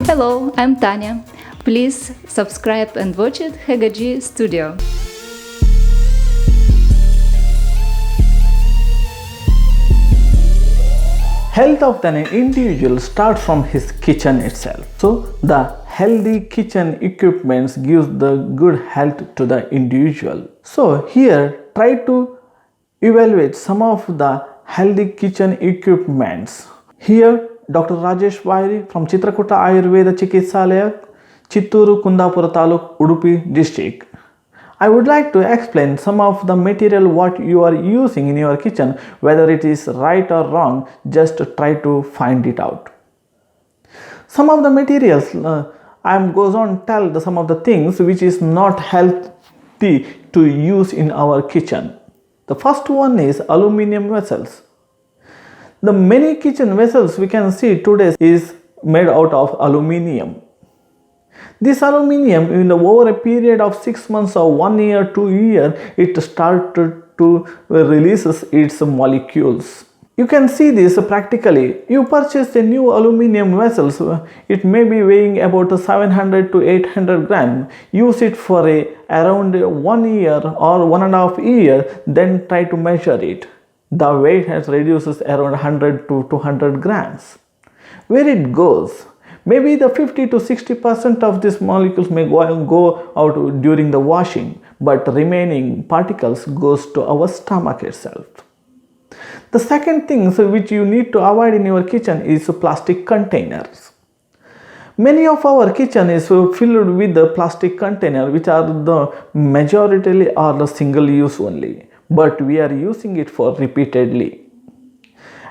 Hello, I'm Tanya. Please subscribe and watch it Hegaji Studio. Health of an individual starts from his kitchen itself. So the healthy kitchen equipments gives the good health to the individual. So here try to evaluate some of the healthy kitchen equipments. Here Dr. Rajesh Vairi from Chitrakuta Ayurveda Chikitsalaya, Chitturu Kundapura Taluk, Udupi district. I would like to explain some of the material what you are using in your kitchen, whether it is right or wrong, just try to find it out. Some of the materials I goes on tell some of the things which is not healthy to use in our kitchen. The first one is aluminum vessels. The many kitchen vessels we can see today is made out of aluminium. This aluminium in the over a period of 6 months or 1 year, 2 years, it started to releases its molecules. You can see this practically. You purchase a new aluminium vessels, it may be weighing about 700 to 800 grams. Use it for around 1 year or 1.5 years, then try to measure it. The weight has reduces around 100 to 200 grams. Where it goes? Maybe the 50 to 60% of these molecules may go out during the washing, but remaining particles goes to our stomach itself. The second thing which you need to avoid in your kitchen is plastic containers. Many of our kitchen is filled with the plastic container which are the majority are the single use only, but we are using it for repeatedly.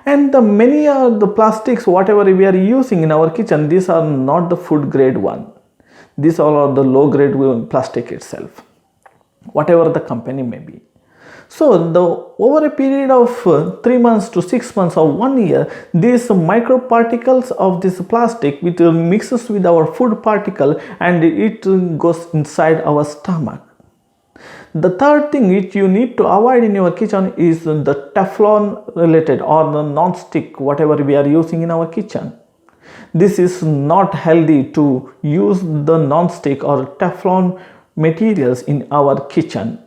And the many of the plastics whatever we are using in our kitchen, these are not the food grade one. These all are the low grade plastic itself, whatever the company may be. So over a period of 3 months to 6 months or 1 year, these microparticles of this plastic which mixes with our food particle and it goes inside our stomach. The third thing which you need to avoid in your kitchen is the Teflon related or the non-stick whatever we are using in our kitchen. This is not healthy to use the non-stick or Teflon materials in our kitchen.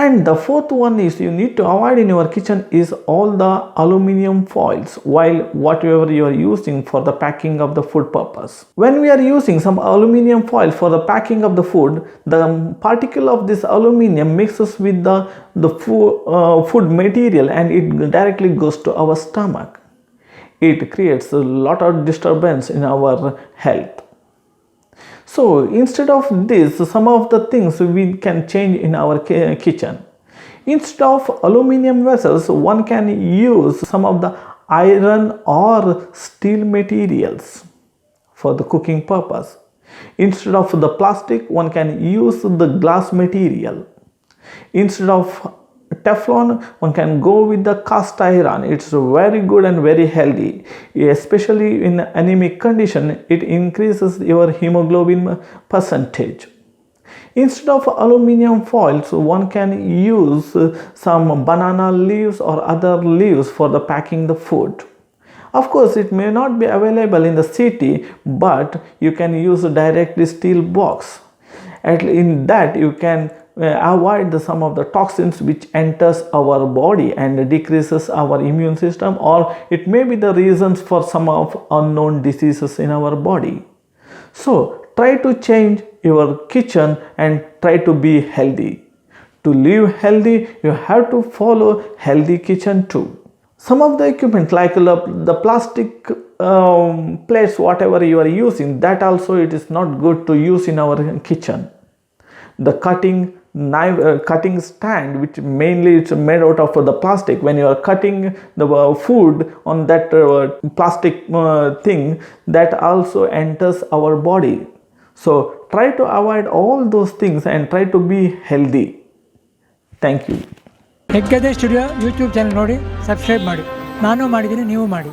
And the fourth one is you need to avoid in your kitchen is all the aluminum foils while whatever you are using for the packing of the food purpose. When we are using some aluminum foil for the packing of the food, the particle of this aluminum mixes with the food material and it directly goes to our stomach. It creates a lot of disturbance in our health. So instead of this, some of the things we can change in our kitchen. Instead of aluminum vessels, one can use some of the iron or steel materials for the cooking purpose. Instead of the plastic, one can use the glass material. Instead of Teflon, one can go with the cast iron. It's very good and very healthy, especially in anemic condition. It increases your hemoglobin percentage. Instead of aluminum foils, one can use some banana leaves or other leaves for the packing the food. Of course, it may not be available in the city, but you can use a directly steel box. In that you can avoid some of the toxins which enters our body and decreases our immune system, or it may be the reasons for some of unknown diseases in our body. So try to change your kitchen and try to be healthy. To live healthy, you have to follow healthy kitchen too. Some of the equipment like the plastic plates whatever you are using, that also it is not good to use in our kitchen. The cutting knife cutting stand which mainly it's made out of the plastic, when you are cutting the food on that plastic thing, that also enters our body. So try to avoid all those things and try to be healthy. Thank you. Hegde studio YouTube channel ನೋಡಿ subscribe ಮಾಡಿ. ನಾನು ಮಾಡಿದ್ದೀನಿ, ನೀವು ಮಾಡಿ.